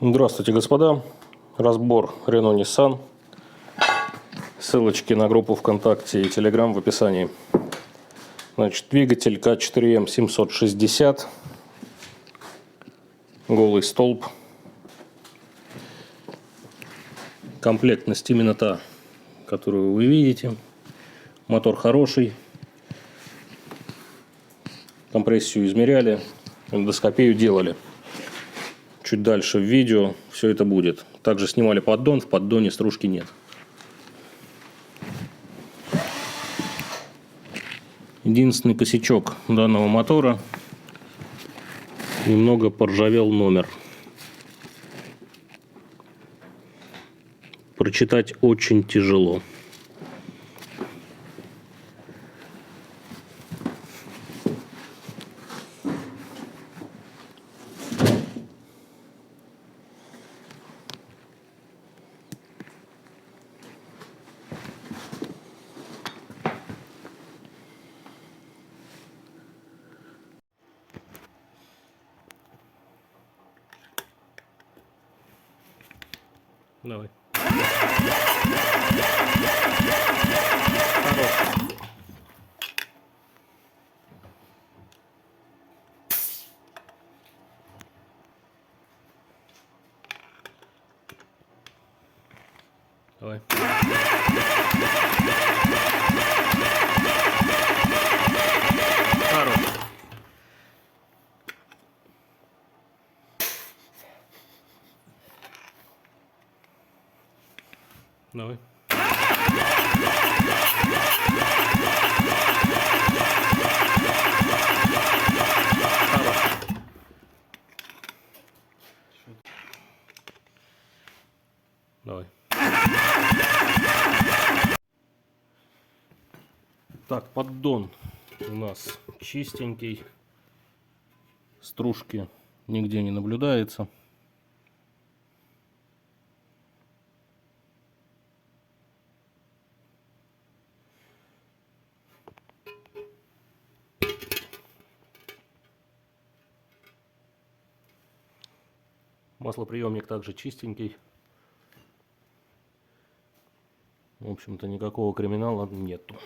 Здравствуйте, господа. Разбор Renault Nissan. Ссылочки на группу ВКонтакте и Telegram в описании. Значит, двигатель К4М 760. Голый столб. Комплектность именно та, которую вы видите. Мотор хороший. Компрессию измеряли. Эндоскопию делали. Чуть дальше в видео все это будет. Также снимали поддон. В поддоне стружки нет. Единственный косячок данного мотора: немного поржавел номер. Прочитать очень тяжело. Давай. Давай. Хорош. Давай. Давай. Так, поддон у нас чистенький. Стружки нигде не наблюдается. Маслоприемник также чистенький. В общем-то, никакого криминала нету.